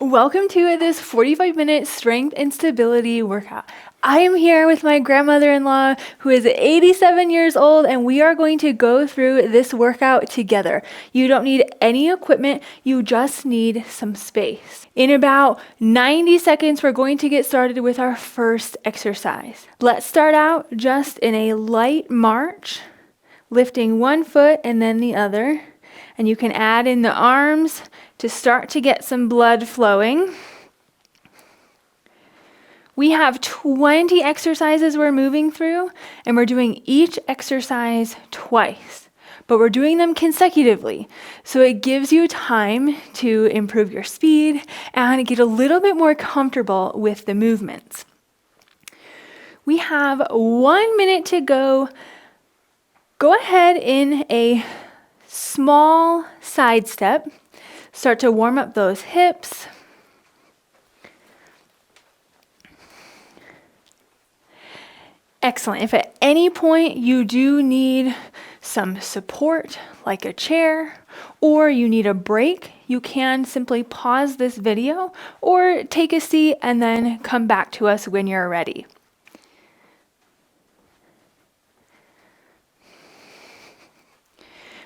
Welcome to this 45-minute strength and stability workout. I am here with my grandmother-in-law who is 87 years old, and we are going to go through this workout together. You don't need any equipment, you just need some space. In about 90 seconds, we're going to get started with our first exercise. Let's start out just in a light march, lifting one foot and then the other. And you can add in the arms to start to get some blood flowing. We have 20 exercises we're moving through, and we're doing each exercise twice, but we're doing them consecutively. So it gives you time to improve your speed and get a little bit more comfortable with the movements. We have 1 minute to go. Go ahead in a small side step. Start to warm up those hips. Excellent. If at any point you do need some support, like a chair, or you need a break, you can simply pause this video or take a seat and then come back to us when you're ready.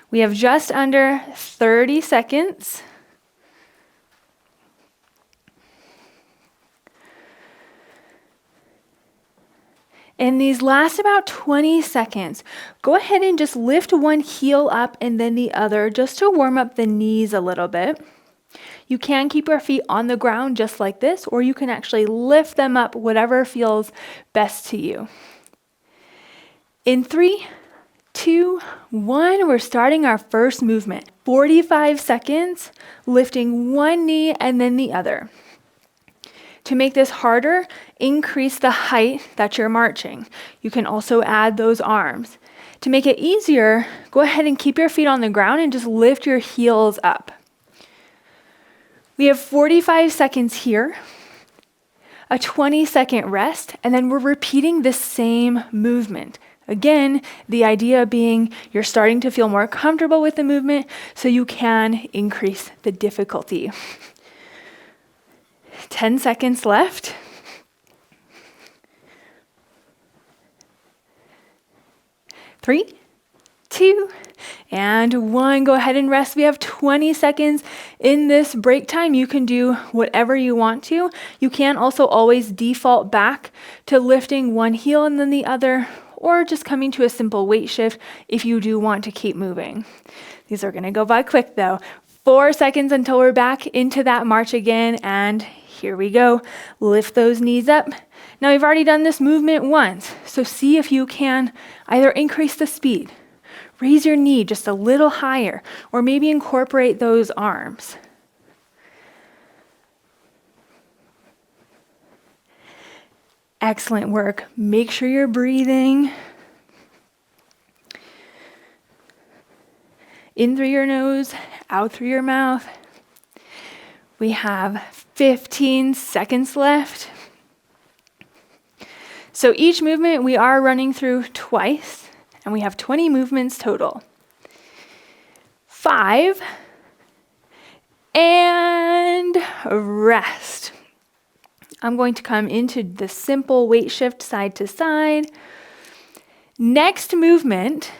We have just under 30 seconds. In these last about 20 seconds, go ahead and just lift one heel up and then the other just to warm up the knees a little bit. You can keep your feet on the ground just like this, or you can actually lift them up, whatever feels best to you. In 3, 2, 1, we're starting our first movement. 45 seconds, lifting one knee and then the other. To make this harder, increase the height that you're marching. You can also add those arms. To make it easier, go ahead and keep your feet on the ground and just lift your heels up. We have 45 seconds here, a 20-second rest, and then we're repeating the same movement. Again, the idea being you're starting to feel more comfortable with the movement so you can increase the difficulty. 10 seconds left. 3, 2, and 1. Go ahead and rest. We have 20 seconds in this break time. You can do whatever you want to. You can also always default back to lifting one heel and then the other, or just coming to a simple weight shift if you do want to keep moving. These are going to go by quick though. 4 seconds until we're back into that march again, and here we go. Lift those knees up. Now you've already done this movement once, so see if you can either increase the speed, raise your knee just a little higher, or maybe incorporate those arms. Excellent work. Make sure you're breathing. In through your nose, out through your mouth. We have 15 seconds left. So each movement we are running through twice, and we have 20 movements total. 5, and rest. I'm going to come into the simple weight shift side to side. Next movement,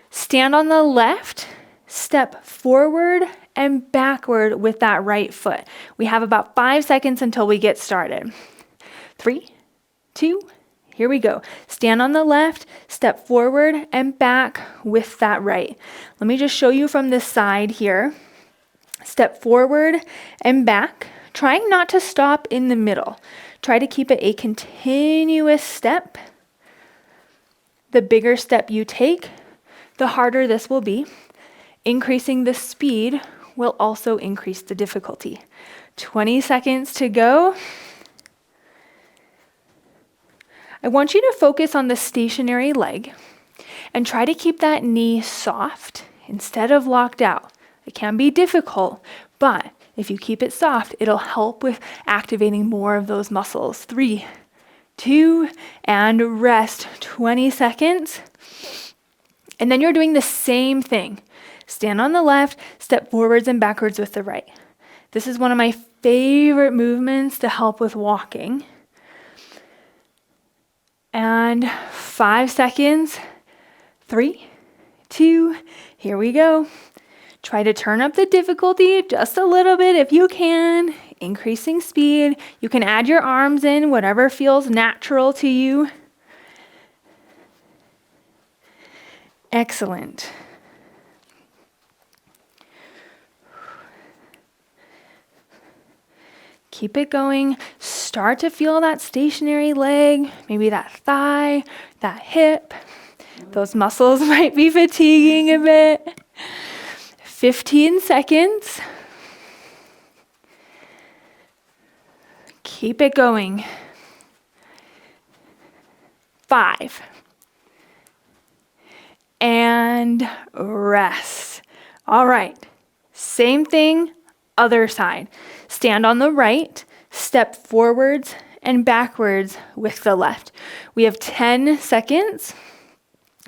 stand on the left, step forward and backward with that right foot. We have about 5 seconds until we get started. 3, 2, here we go. Stand on the left, step forward and back with that right. Let me just show you from this side here. Step forward and back, trying not to stop in the middle. Try to keep it a continuous step. The bigger step you take, the harder this will be. Increasing the speed will also increase the difficulty. 20 seconds to go. I want you to focus on the stationary leg and try to keep that knee soft instead of locked out. It can be difficult, but if you keep it soft, it'll help with activating more of those muscles. 3, 2, and rest. 20 seconds. And then you're doing the same thing. Stand on the left, step forwards and backwards with the right. This is one of my favorite movements to help with walking. And 5 seconds, 3, 2, here we go. Try to turn up the difficulty just a little bit if you can, increasing speed. You can add your arms in, whatever feels natural to you. Excellent. Keep it going. Start to feel that stationary leg, maybe that thigh, that hip. Those muscles might be fatiguing a bit. 15 seconds. Keep it going. 5. And rest. All right. Same thing, other side. Stand on the right, step forwards and backwards with the left. We have 10 seconds.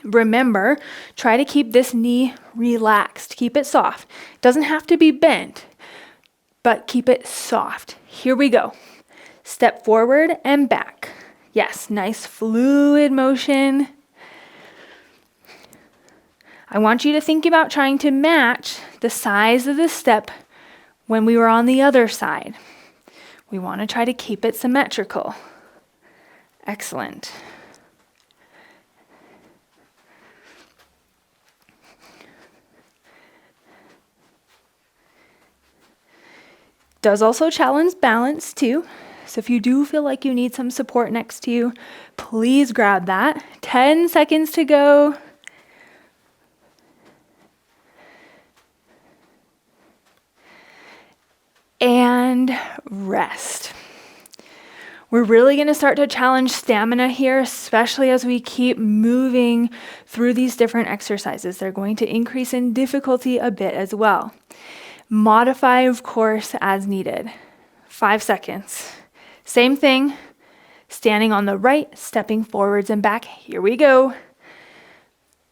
Remember, try to keep this knee relaxed. Keep it soft. It doesn't have to be bent, but keep it soft. Here we go. Step forward and back. Yes, nice fluid motion. I want you to think about trying to match the size of the step when we were on the other side. We want to try to keep it symmetrical. Excellent. Does also challenge balance too. So if you do feel like you need some support next to you, please grab that. 10 seconds to go. And rest. We're really going to start to challenge stamina here, especially as we keep moving through these different exercises. They're going to increase in difficulty a bit as well. Modify, of course, as needed. 5 seconds. Same thing. Standing on the right, stepping forwards and back. Here we go.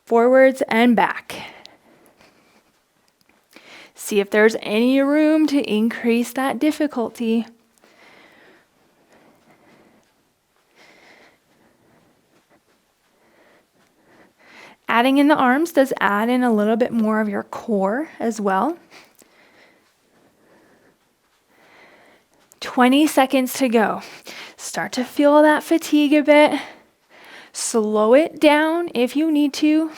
Forwards and back. See if there's any room to increase that difficulty. Adding in the arms does add in a little bit more of your core as well. 20 seconds to go. Start to feel that fatigue a bit. Slow it down if you need to.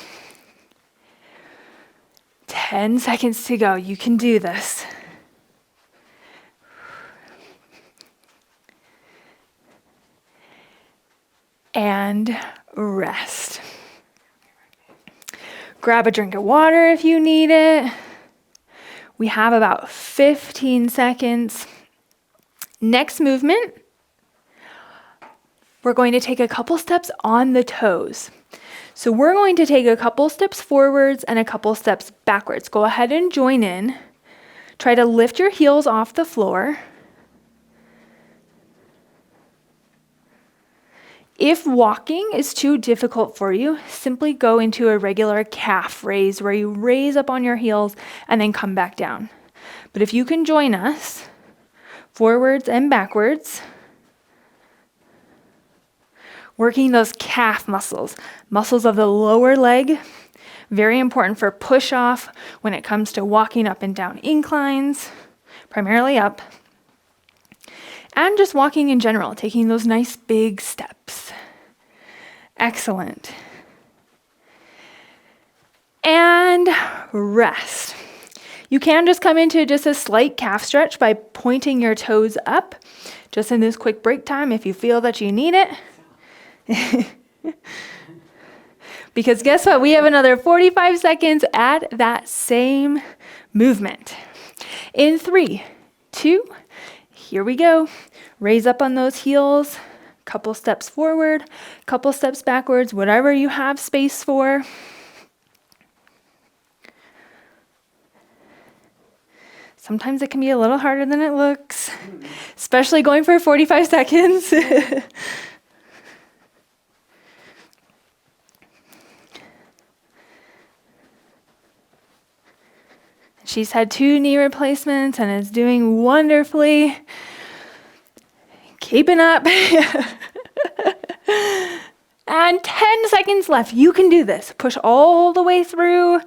10 seconds to go. You can do this. And rest. Grab a drink of water if you need it. We have about 15 seconds. Next movement, we're going to take a couple steps on the toes. So we're going to take a couple steps forwards and a couple steps backwards. Go ahead and join in. Try to lift your heels off the floor. If walking is too difficult for you, simply go into a regular calf raise where you raise up on your heels and then come back down. But if you can join us, forwards and backwards, working those calf muscles, muscles of the lower leg, very important for push off when it comes to walking up and down inclines, primarily up, and just walking in general, taking those nice big steps. Excellent. And rest. You can just come into just a slight calf stretch by pointing your toes up, just in this quick break time if you feel that you need it. Because guess what? We have another 45 seconds at that same movement. In 3, 2, here we go. Raise up on those heels, couple steps forward, couple steps backwards, whatever you have space for. Sometimes it can be a little harder than it looks, especially going for 45 seconds. She's had 2 knee replacements and is doing wonderfully. Keeping up. And 10 seconds left. You can do this. Push all the way through.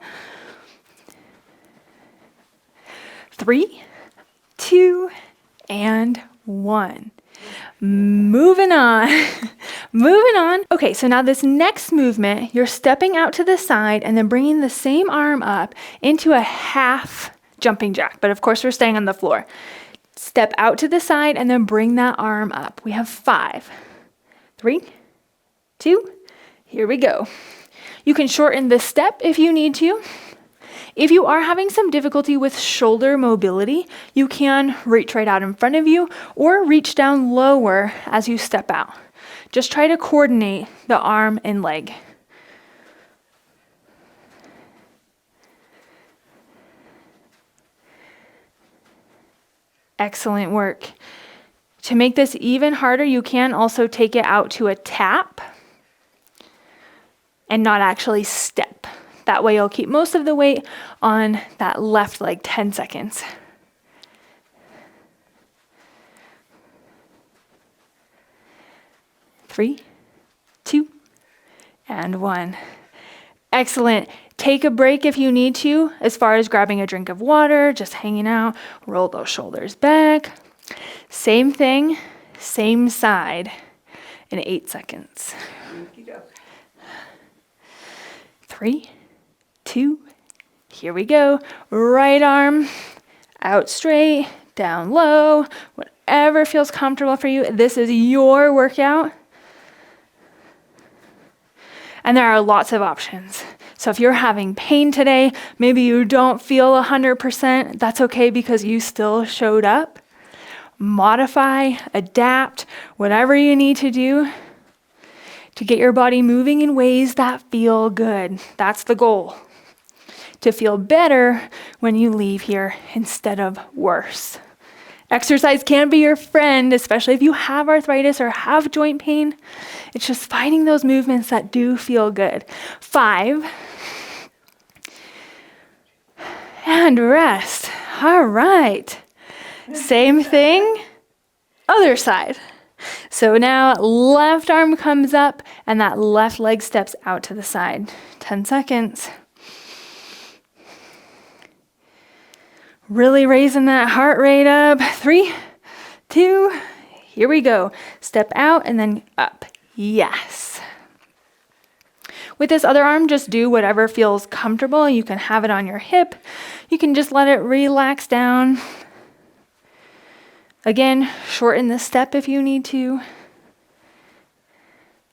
3, 2, and 1. Moving on. Moving on. Okay, so now this next movement, you're stepping out to the side and then bringing the same arm up into a half jumping jack. But of course, we're staying on the floor. Step out to the side and then bring that arm up. We have 5, 3, 2, here we go. You can shorten the step if you need to. If you are having some difficulty with shoulder mobility, you can reach right out in front of you or reach down lower as you step out. Just try to coordinate the arm and leg. Excellent work. To make this even harder, you can also take it out to a tap and not actually step. That way you'll keep most of the weight on that left leg. 10 seconds. 3, 2, and 1. Excellent. Take a break if you need to, as far as grabbing a drink of water, just hanging out, roll those shoulders back. Same thing, same side in 8 seconds. 3, 2, here we go. Right arm out straight, down low, whatever feels comfortable for you. This is your workout. And there are lots of options. So if you're having pain today, maybe you don't feel 100%, that's okay because you still showed up. Modify, adapt, whatever you need to do to get your body moving in ways that feel good. That's the goal. To feel better when you leave here instead of worse. Exercise can be your friend, especially if you have arthritis or have joint pain. It's just finding those movements that do feel good. 5. And rest. All right. Same thing, other side. So now left arm comes up and that left leg steps out to the side. 10 seconds. Really raising that heart rate up. 3, 2, here we go. Step out and then up. Yes. With this other arm, just do whatever feels comfortable. You can have it on your hip. You can just let it relax down. Again, shorten the step if you need to.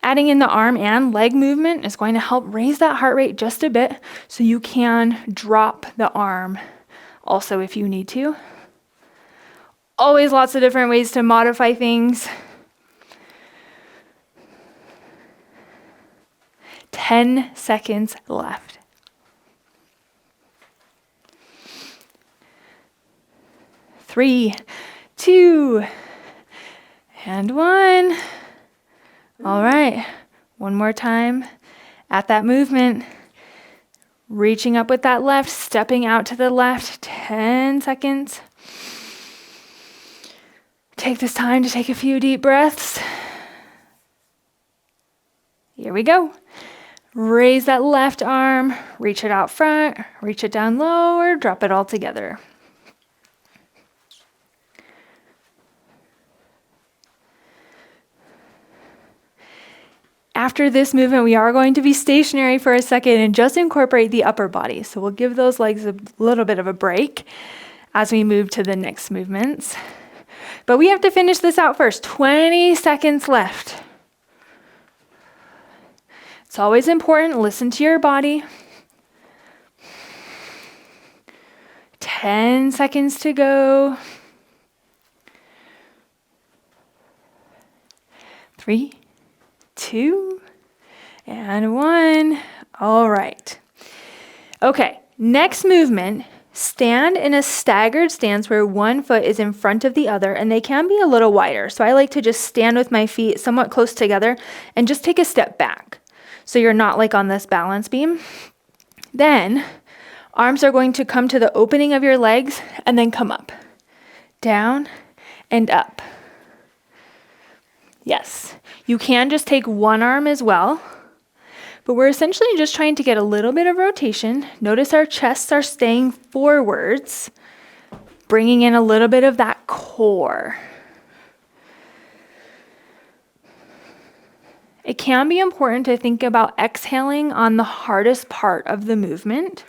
Adding in the arm and leg movement is going to help raise that heart rate just a bit so you can drop the arm also if you need to. Always lots of different ways to modify things. 10 seconds left. 3, 2, and 1. All right, one more time at that movement. Reaching up with that left, stepping out to the left, 10 seconds. Take this time to take a few deep breaths. Here we go. Raise that left arm, reach it out front, reach it down lower, drop it all together. After this movement, we are going to be stationary for a second and just incorporate the upper body. So we'll give those legs a little bit of a break as we move to the next movements. But we have to finish this out first. 20 seconds left. It's always important, listen to your body. 10 seconds to go. 3, 2, and 1. All right. Okay, next movement, stand in a staggered stance where one foot is in front of the other, and they can be a little wider. So I like to just stand with my feet somewhat close together and just take a step back. So you're not like on this balance beam. Then Arms are going to come to the opening of your legs and then come up, down and up. Yes, you can just take one arm as well, but we're essentially just trying to get a little bit of rotation. Notice our chests are staying forwards, bringing in a little bit of that core. It can be important to think about exhaling on the hardest part of the movement,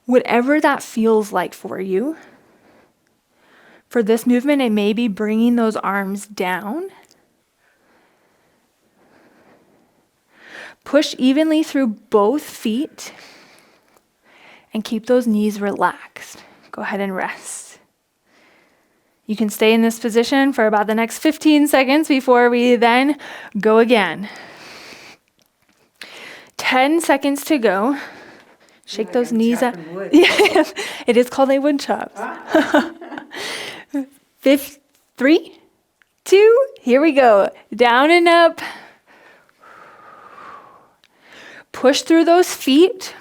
whatever that feels like for you. For this movement, it may be bringing those arms down. Push evenly through both feet and keep those knees relaxed. Go ahead and rest. You can stay in this position for about the next 15 seconds before we then go again. 10 seconds to go. Shake those knees up. Yeah, it is called a wood chop. 3, 2, here we go. Down and up. Push through those feet.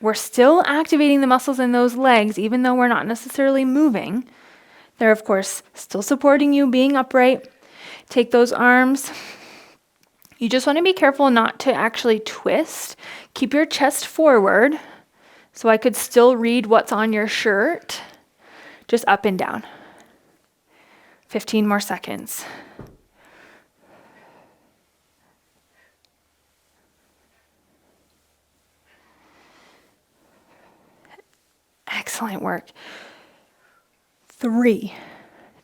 We're still activating the muscles in those legs, even though we're not necessarily moving. They're, of course, still supporting you being upright. Take those arms. You just want to be careful not to actually twist. Keep your chest forward so I could still read what's on your shirt. Just up and down. 15 more seconds. Excellent work. 3,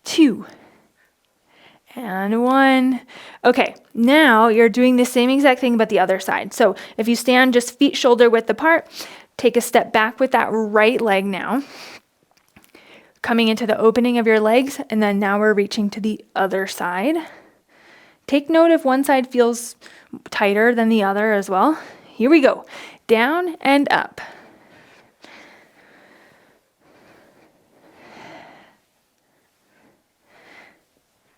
2, and 1. Okay, now you're doing the same exact thing but the other side. So if you stand just feet shoulder width apart, take a step back with that right leg now. Coming into the opening of your legs, and then now we're reaching to the other side. Take note if one side feels tighter than the other as well. Here we go. Down and up.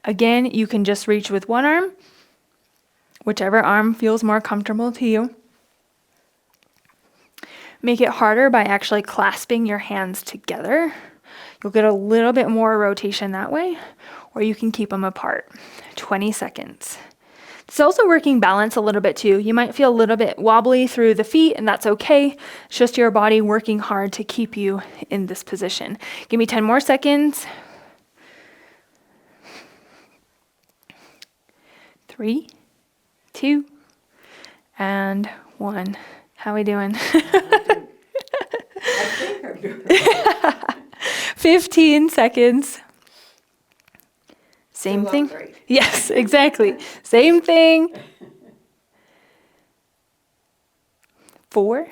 Again, you can just reach with one arm, whichever arm feels more comfortable to you. Make it harder by actually clasping your hands together. You'll get a little bit more rotation that way, or you can keep them apart. 20 seconds. It's also working balance a little bit too. You might feel a little bit wobbly through the feet, and that's okay. It's just your body working hard to keep you in this position. Give me 10 more seconds. 3, 2, and 1. How we doing? I think I'm doing 15 seconds. Same thing. great. Yes, exactly. Same thing. 4,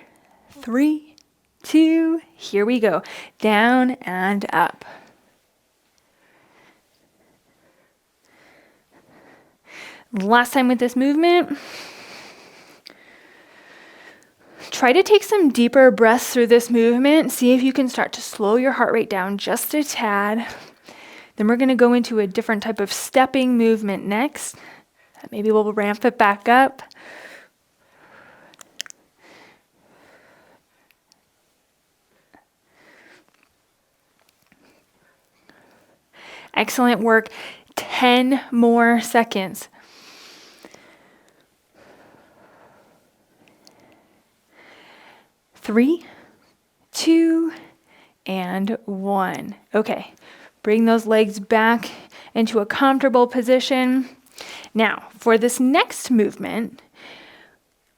3, 2, here we go. Down and up. Last time with this movement, try to take some deeper breaths through this movement. See if you can start to slow your heart rate down just a tad. Then we're going to go into a different type of stepping movement next. Maybe we'll ramp it back up. Excellent work. 10 more seconds. 3, 2, and 1. Okay, bring those legs back into a comfortable position. Now, for this next movement,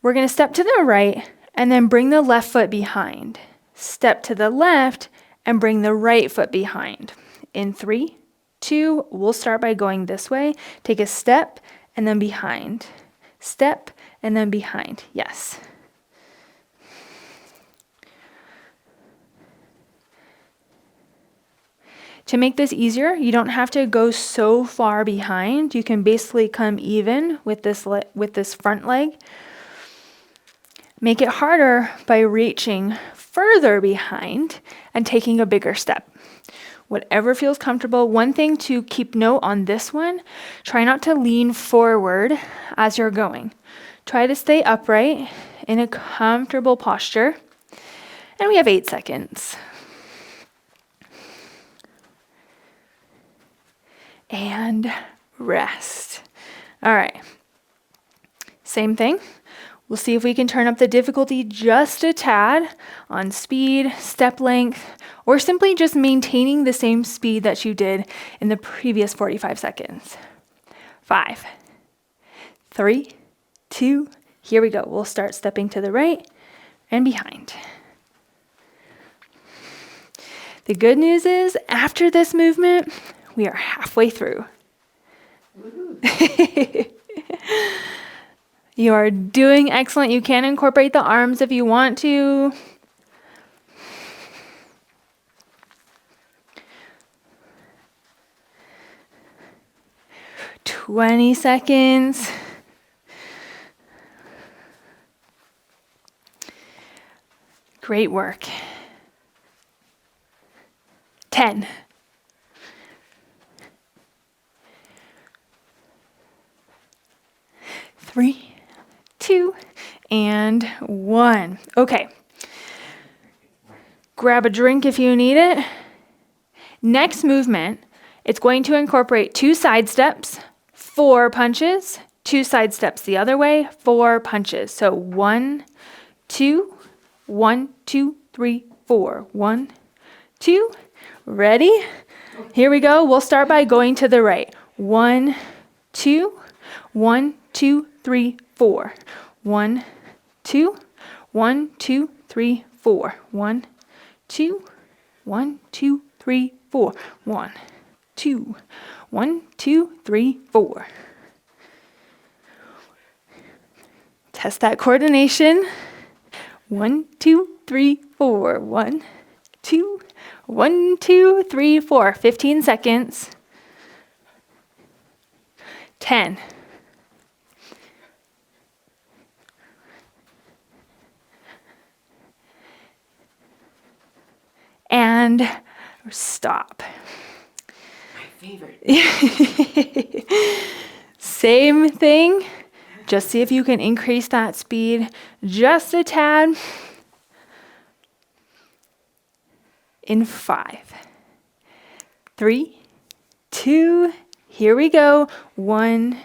we're going to step to the right and then bring the left foot behind. Step to the left and bring the right foot behind. In 3, 2, we'll start by going this way. Take a step and then behind. Step and then behind. Yes. To make this easier, you don't have to go so far behind. You can basically come even with this front leg. Make it harder by reaching further behind and taking a bigger step. Whatever feels comfortable. One thing to keep note on this one, try not to lean forward as you're going. Try to stay upright in a comfortable posture. And we have 8 seconds. And rest. All right. Same thing. We'll see if we can turn up the difficulty just a tad on speed, step length, or simply just maintaining the same speed that you did in the previous 45 seconds. 5, 3, 2, here we go. We'll start stepping to the right and behind. The good news is, after this movement, we are halfway through. You are doing excellent. You can incorporate the arms if you want to. "20 seconds. Great work. 10. 3, 2, and 1. Okay. Grab a drink if you need it. Next movement, it's going to incorporate 2 side steps, 4 punches, 2 side steps the other way, 4 punches. So 1, 2, 1, 2, 3, 4. 1, 2. Ready? Here we go. We'll start by going to the right. 1, 2, 1, 2, 3, 4. 1, 2, 1, 2, 3, 4. 1, 2, 1, 2, 3, 4. 1, 2, 1, 2, 3, 4. Test that coordination. 1, 2, 3, 4. 1, 2, 1, 2, 3, 4. 15 seconds. 10. And stop. My favorite. Same thing. Just see if you can increase that speed just a tad. In 5, 3, 2, here we go. 1,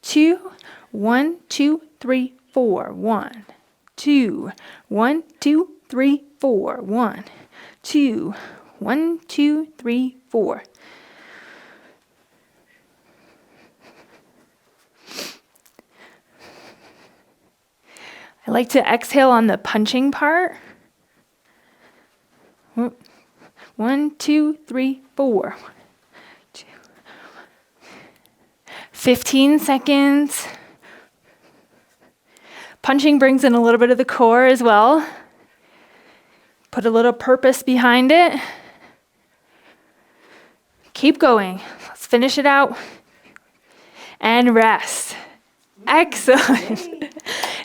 2, 1, 2, 3, 4. 1, 2, 1, 2, 3, 4. 1, 2, 1, 2, 3, 4. I like to exhale on the punching part. 1, 2, 3, 4. 15 seconds. Punching brings in a little bit of the core as well. Put a little purpose behind it. Keep going. Let's finish it out. And rest. Excellent.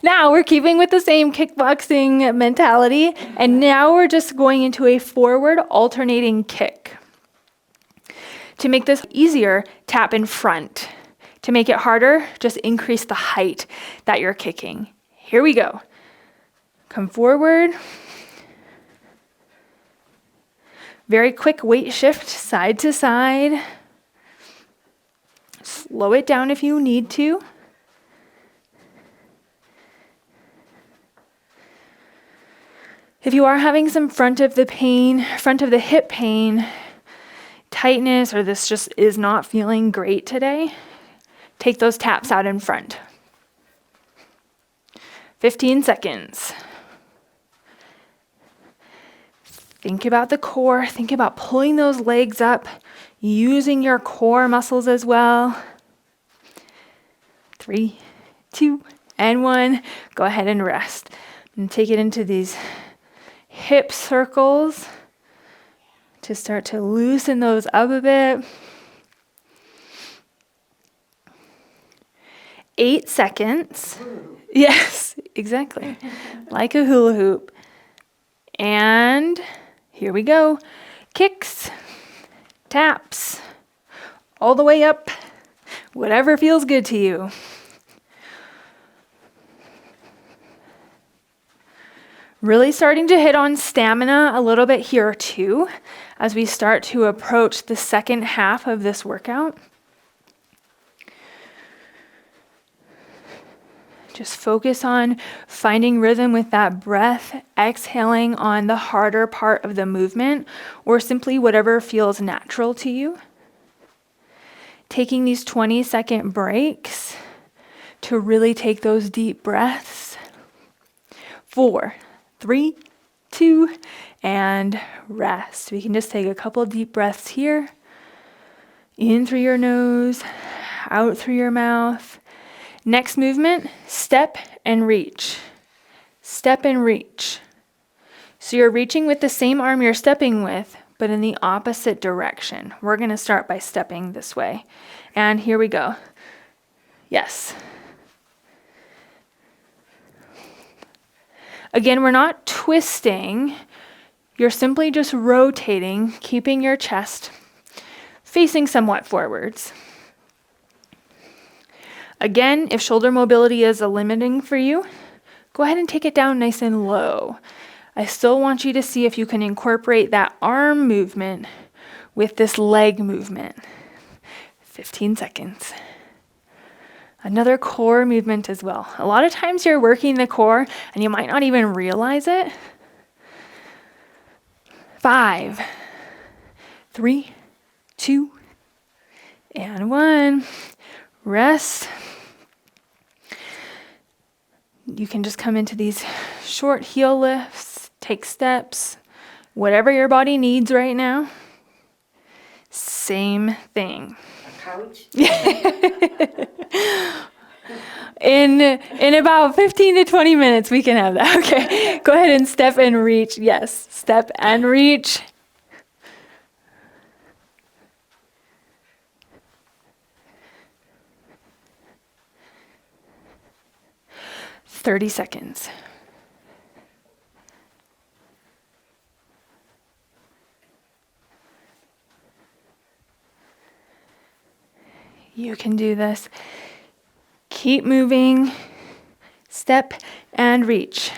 Now we're keeping with the same kickboxing mentality, and now we're just going into a forward alternating kick. To make this easier, tap in front. To make it harder, just increase the height that you're kicking. Here we go. Come forward. Very quick weight shift, side to side. Slow it down if you need to. If you are having some front of the hip pain, tightness, or this just is not feeling great today, take those taps out in front. 15 seconds. Think about the core. Think about pulling those legs up, using your core muscles as well. 3, 2, and 1. Go ahead and rest. And take it into these hip circles to start to loosen those up a bit. 8 seconds. Yes, exactly. Like a hula hoop. And here we go. Kicks, taps, all the way up, whatever feels good to you. Really starting to hit on stamina a little bit here too, as we start to approach the second half of this workout. Just focus on finding rhythm with that breath, exhaling on the harder part of the movement, or simply whatever feels natural to you. Taking these 20-second breaks to really take those deep breaths. 4, 3, 2, and rest. We can just take a couple deep breaths here. In through your nose, out through your mouth. Next movement, step and reach. Step and reach. So you're reaching with the same arm you're stepping with, but in the opposite direction. We're going to start by stepping this way. And here we go. Yes. Again, we're not twisting. You're simply just rotating, keeping your chest facing somewhat forwards. Again, if shoulder mobility is a limiting for you, go ahead and take it down nice and low. I still want you to see if you can incorporate that arm movement with this leg movement. 15 seconds. Another core movement as well. A lot of times you're working the core and you might not even realize it. 5, 3, 2, and 1. Rest. You can just come into these short heel lifts, take steps, whatever your body needs right now. Same thing. A couch? In about 15 to 20 minutes, we can have that. Okay, go ahead and step and reach. Yes, step and reach. "30 seconds. You can do this. Keep moving. Step and reach.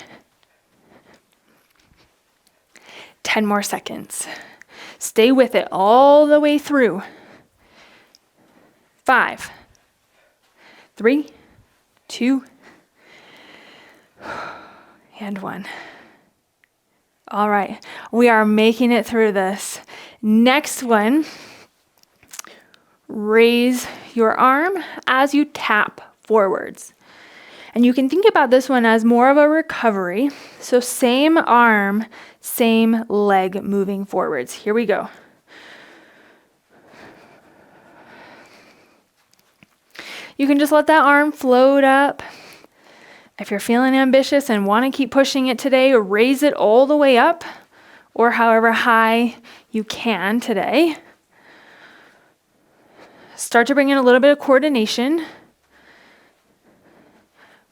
10 more seconds. Stay with it all the way through. 5, 3, 2, and 1. All right, we are making it through this. Next one, raise your arm as you tap forwards. And you can think about this one as more of a recovery. So same arm, same leg moving forwards. Here we go. You can just let that arm float up. If you're feeling ambitious and want to keep pushing it today, raise it all the way up or however high you can today. Start to bring in a little bit of coordination.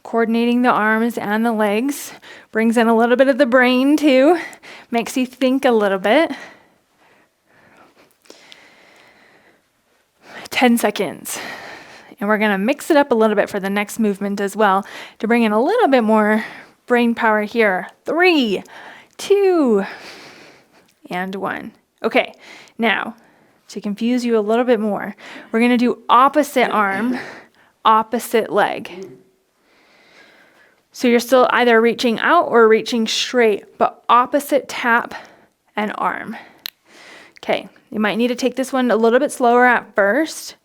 Coordinating the arms and the legs brings in a little bit of the brain too. Makes you think a little bit. 10 seconds. And we're going to mix it up a little bit for the next movement as well to bring in a little bit more brain power here. 3, 2, and 1. Okay, now to confuse you a little bit more, we're going to do opposite arm, opposite leg. So you're still either reaching out or reaching straight, but opposite tap and arm. Okay, you might need to take this one a little bit slower at first.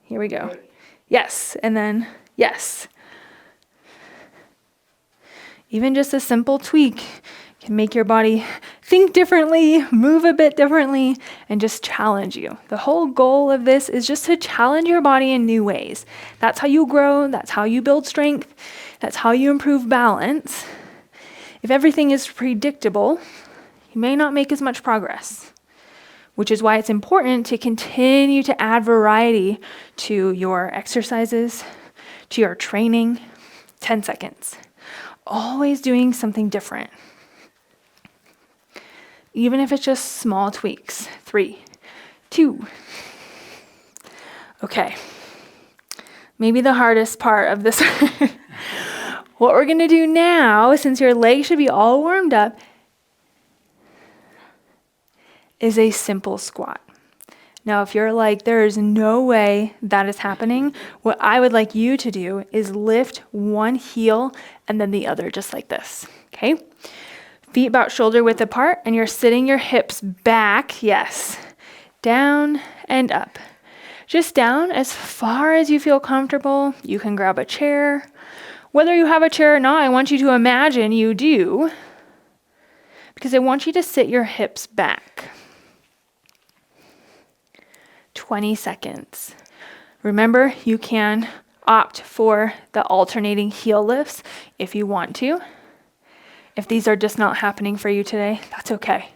Here we go. Yes, and then yes. Even just a simple tweak can make your body think differently, move a bit differently, and just challenge you. The whole goal of this is just to challenge your body in new ways. That's how you grow, that's how you build strength, that's how you improve balance. If everything is predictable, you may not make as much progress, which is why it's important to continue to add variety to your exercises, to your training. 10 seconds. Always doing something different. Even if it's just small tweaks. 3, 2. Okay. Maybe the hardest part of this. What we're going to do now, since your legs should be all warmed up, is a simple squat. Now, if you're like, there is no way that is happening, what I would like you to do is lift one heel and then the other, just like this, okay? Feet about shoulder width apart, and you're sitting your hips back, yes, down and up. Just down as far as you feel comfortable. You can grab a chair. Whether you have a chair or not, I want you to imagine you do, because I want you to sit your hips back. 20 seconds. Remember, you can opt for the alternating heel lifts if you want to. If these are just not happening for you today, that's okay.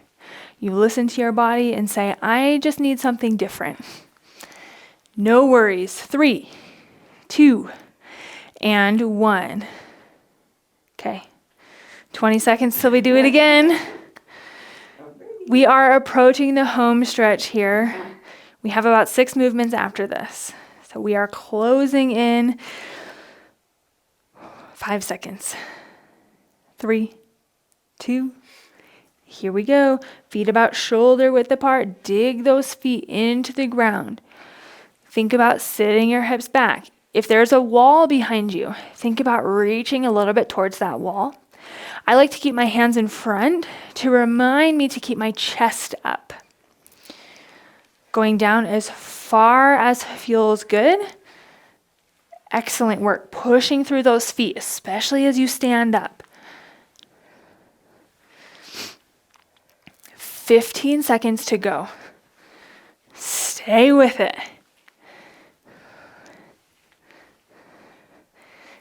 You listen to your body and say, I just need something different. No worries. 3, 2, and 1. Okay. 20 seconds till we do it again. We are approaching the home stretch here. We have about 6 movements after this. So we are closing in 5 seconds. 3, 2, here we go. Feet about shoulder width apart. Dig those feet into the ground. Think about sitting your hips back. If there's a wall behind you, think about reaching a little bit towards that wall. I like to keep my hands in front to remind me to keep my chest up. Going down as far as feels good. Excellent work. Pushing through those feet, especially as you stand up. 15 seconds to go. Stay with it.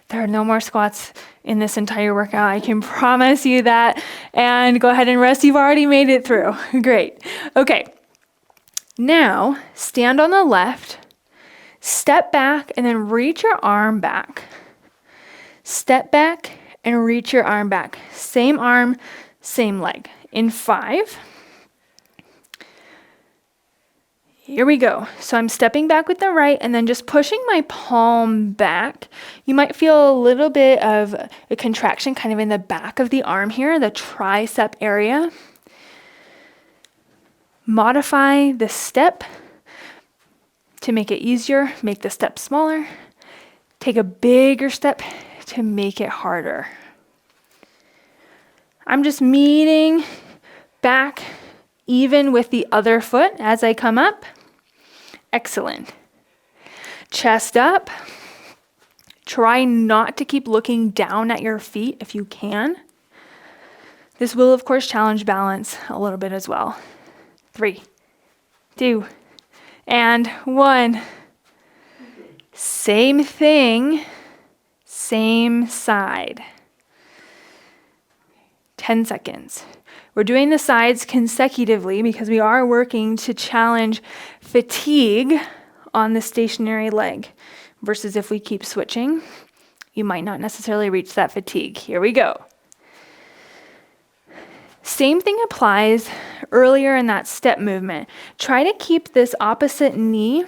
There are no more squats in this entire workout. I can promise you that. And go ahead and rest. You've already made it through. Great. Okay. Now, stand on the left, step back, and then reach your arm back. Step back and reach your arm back. Same arm, same leg. In 5. Here we go. So I'm stepping back with the right and then just pushing my palm back. You might feel a little bit of a contraction kind of in the back of the arm here, the tricep area. Modify the step to make it easier, make the step smaller. Take a bigger step to make it harder. I'm just meeting back even with the other foot as I come up. Excellent. Chest up. Try not to keep looking down at your feet if you can. This will, of course, challenge balance a little bit as well. 3, 2, and 1. Same thing, same side. 10 seconds. We're doing the sides consecutively because we are working to challenge fatigue on the stationary leg versus if we keep switching, you might not necessarily reach that fatigue. Here we go. Same thing applies earlier in that step movement. Try to keep this opposite knee,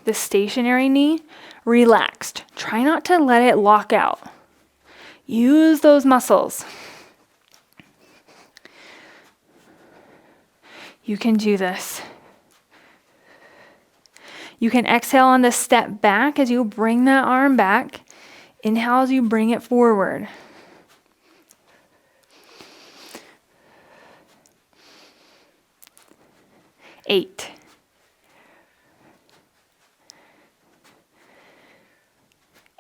the stationary knee, relaxed. Try not to let it lock out. Use those muscles. You can do this. You can exhale on the step back as you bring that arm back. Inhale as you bring it forward. Eight.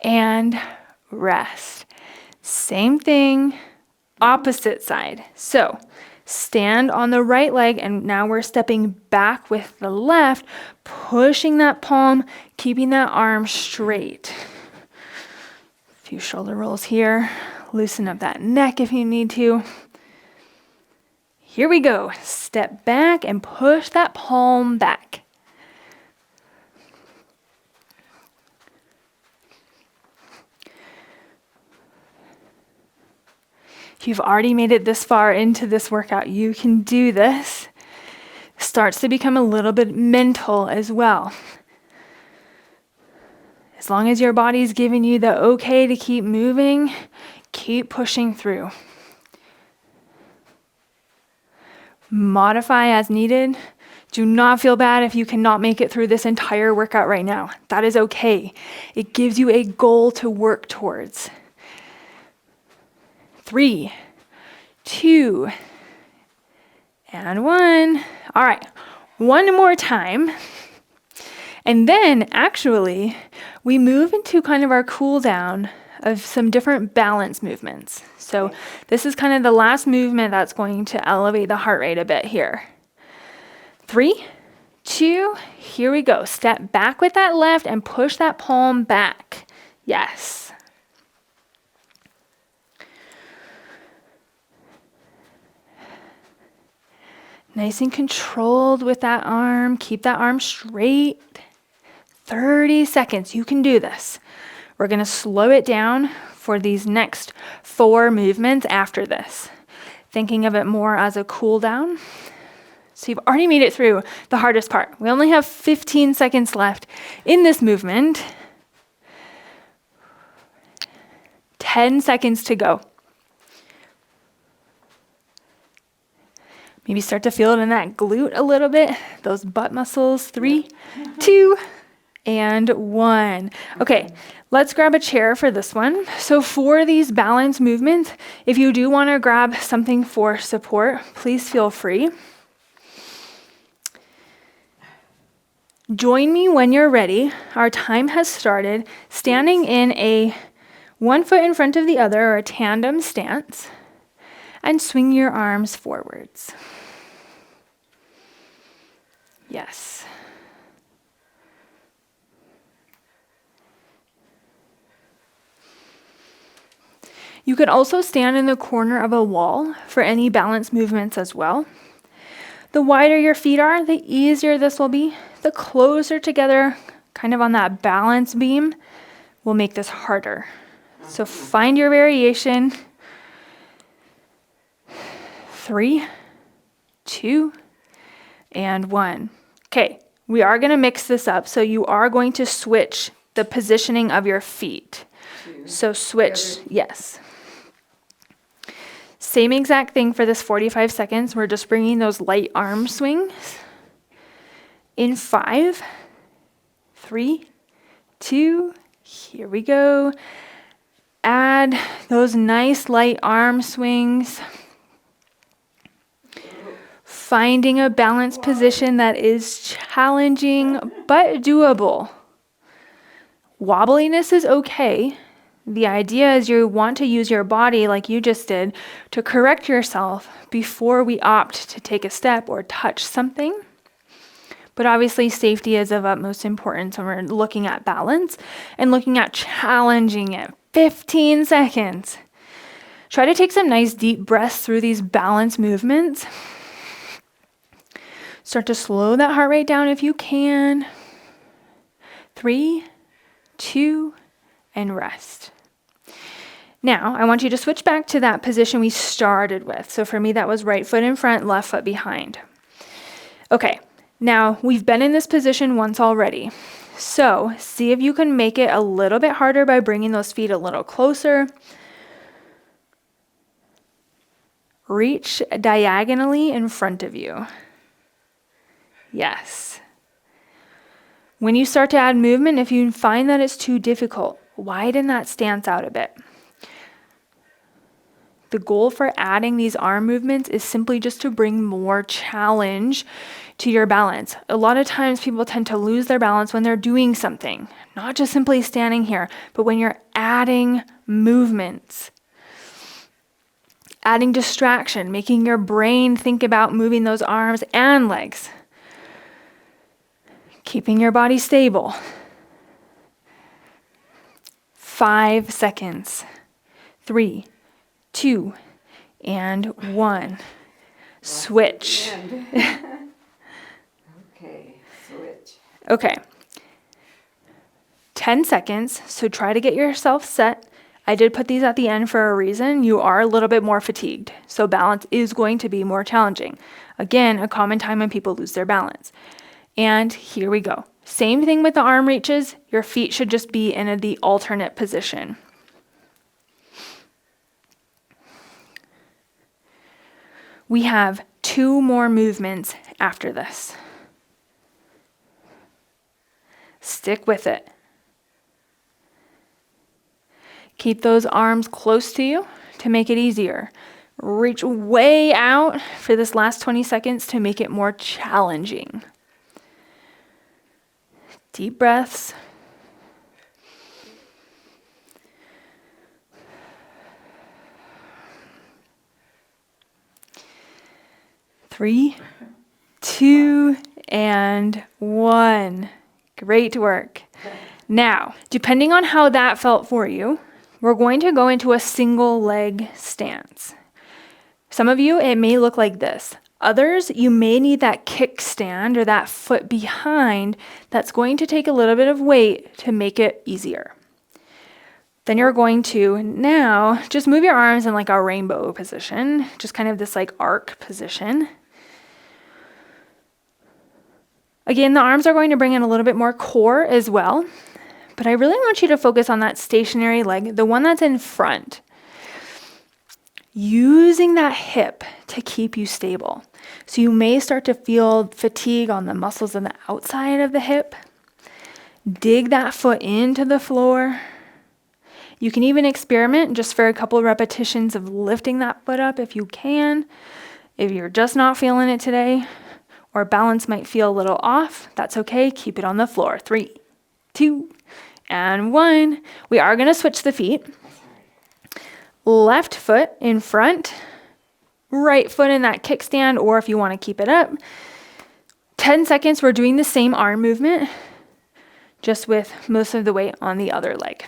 And rest. Same thing, opposite side. So stand on the right leg, and now we're stepping back with the left, pushing that palm, keeping that arm straight. A few shoulder rolls here. Loosen up that neck if you need to. Here we go. Step back and push that palm back. If you've already made it this far into this workout, you can do this. Starts to become a little bit mental as well. As long as your body's giving you the okay to keep moving, Keep pushing through. Modify as needed. Do not feel bad if you cannot make it through this entire workout right now. That is okay. It gives you a goal to work towards. 3, 2, and 1. All right, one more time. And then actually, we move into kind of our cool down of some different balance movements. So this is kind of the last movement that's going to elevate the heart rate a bit here. 3, 2, here we go. Step back with that left and push that palm back. Yes. Nice and controlled with that arm. Keep that arm straight. 30 seconds. You can do this. We're going to slow it down for these next 4 movements after this. Thinking of it more as a cool down. So you've already made it through the hardest part. We only have 15 seconds left in this movement. 10 seconds to go. Maybe start to feel it in that glute a little bit, those butt muscles. 3, 2, and 1. Okay, let's grab a chair for this one. So for these balance movements, if you do want to grab something for support, please feel free. Join me when you're ready. Our time has started. Standing in a 1 foot in front of the other, or a tandem stance, and swing your arms forwards. Yes. You could also stand in the corner of a wall for any balance movements as well. The wider your feet are, the easier this will be. The closer together, kind of on that balance beam, will make this harder. So find your variation. 3, 2, and 1. Okay, we are going to mix this up. So you are going to switch the positioning of your feet. So switch, yes. Same exact thing for this 45 seconds. We're just bringing those light arm swings. In 5, 3, 2, here we go. Add those nice light arm swings. Finding a balanced position that is challenging but doable. Wobbliness is okay. The idea is you want to use your body, like you just did, to correct yourself before we opt to take a step or touch something. But obviously safety is of utmost importance when we're looking at balance and looking at challenging it. 15 seconds. Try to take some nice deep breaths through these balance movements. Start to slow that heart rate down if you can. 3, 2, and rest. Now, I want you to switch back to that position we started with. So for me, that was right foot in front, left foot behind. Okay, now we've been in this position once already. So see if you can make it a little bit harder by bringing those feet a little closer. Reach diagonally in front of you. Yes. When you start to add movement, if you find that it's too difficult, widen that stance out a bit. The goal for adding these arm movements is simply just to bring more challenge to your balance. A lot of times people tend to lose their balance when they're doing something, not just simply standing here, but when you're adding movements. Adding distraction, making your brain think about moving those arms and legs. Keeping your body stable. 5 seconds. 3, 2, and 1. Switch. Okay, switch. Okay. 10 seconds, so try to get yourself set. I did put these at the end for a reason. You are a little bit more fatigued, so balance is going to be more challenging. Again, a common time when people lose their balance. And here we go. Same thing with the arm reaches. Your feet should just be in the alternate position. We have 2 more movements after this. Stick with it. Keep those arms close to you to make it easier. Reach way out for this last 20 seconds to make it more challenging. Deep breaths. Three, 2, and 1. Great work. Now, depending on how that felt for you, we're going to go into a single leg stance. Some of you, it may look like this. Others, you may need that kickstand or that foot behind that's going to take a little bit of weight to make it easier. Then you're going to now just move your arms in like a rainbow position, just kind of this like arc position. Again, the arms are going to bring in a little bit more core as well, but I really want you to focus on that stationary leg, the one that's in front. Using that hip to keep you stable. So you may start to feel fatigue on the muscles on the outside of the hip. Dig that foot into the floor. You can even experiment just for a couple repetitions of lifting that foot up if you can. If you're just not feeling it today, or balance might feel a little off, that's okay. Keep it on the floor. 3, 2, and 1. We are going to switch the feet. Left foot in front, right foot in that kickstand, or if you want to keep it up. 10 seconds, we're doing the same arm movement, just with most of the weight on the other leg.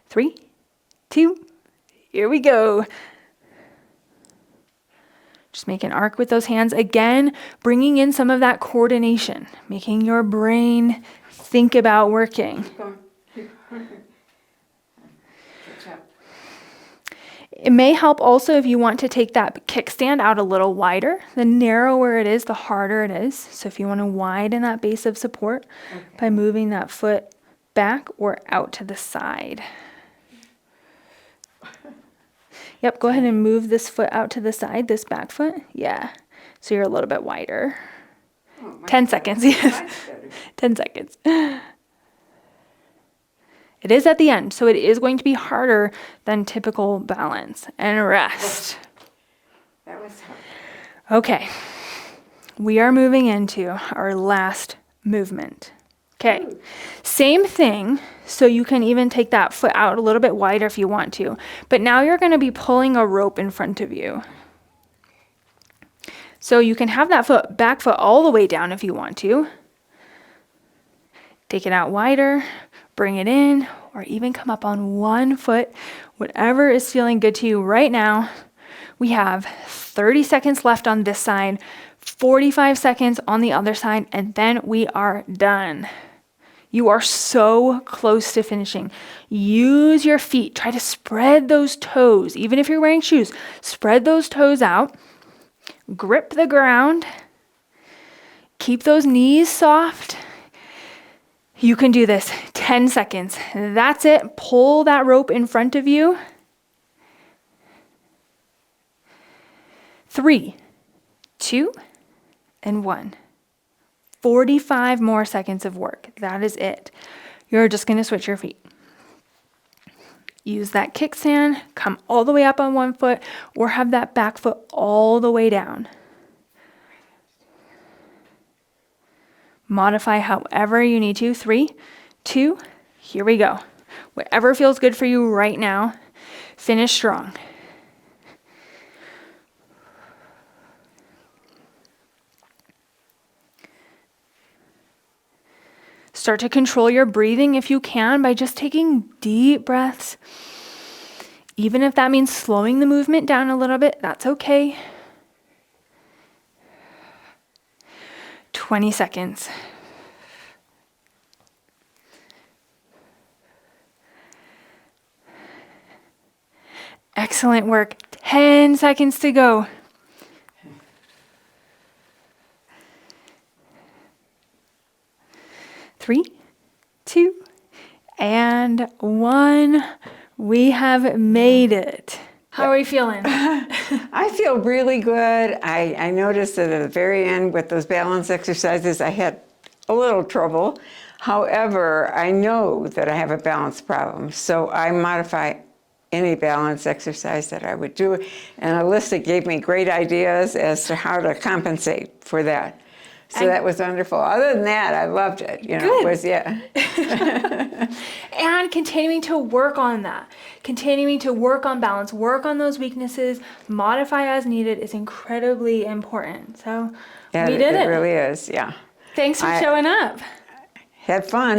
3, 2, here we go. Just make an arc with those hands. Again, bringing in some of that coordination, making your brain think about working. It may help also if you want to take that kickstand out a little wider. The narrower it is, the harder it is. So if you want to widen that base of support by moving that foot back or out to the side. Yep, go ahead and move this foot out to the side, this back foot. Yeah, so you're a little bit wider. 10 seconds, yes. 10 seconds. It is at the end, so it is going to be harder than typical balance. And rest. That was hard. Okay, we are moving into our last movement. Okay, same thing, so you can even take that foot out a little bit wider if you want to. But now you're going to be pulling a rope in front of you. So you can have that back foot all the way down if you want to. Take it out wider, bring it in, or even come up on one foot, whatever is feeling good to you right now. We have 30 seconds left on this side, 45 seconds on the other side, and then we are done. You are so close to finishing. Use your feet. Try to spread those toes. Even if you're wearing shoes, spread those toes out. Grip the ground. Keep those knees soft. You can do this 10 seconds. That's it. Pull that rope in front of you. 3, 2, and 1. 45 more seconds of work. That is it. You're just going to switch your feet. Use that kickstand, come all the way up on one foot, or have that back foot all the way down. Modify however you need to. 3, 2, here we go. Whatever feels good for you right now, finish strong. Start to control your breathing if you can by just taking deep breaths. Even if that means slowing the movement down a little bit, that's okay. 20 seconds. Excellent work. 10 seconds to go. 3, 2, and 1. We have made it. How are you feeling? I feel really good. I noticed that at the very end with those balance exercises, I had a little trouble. However, I know that I have a balance problem, so I modify any balance exercise that I would do. And Alyssa gave me great ideas as to how to compensate for that. So that was wonderful. Other than that, I loved it. You know, Good. it was, yeah. And continuing to work on that, continuing to work on balance, work on those weaknesses, modify as needed is incredibly important. So Yeah, we did it. It really is, yeah. Thanks for showing up. Had fun.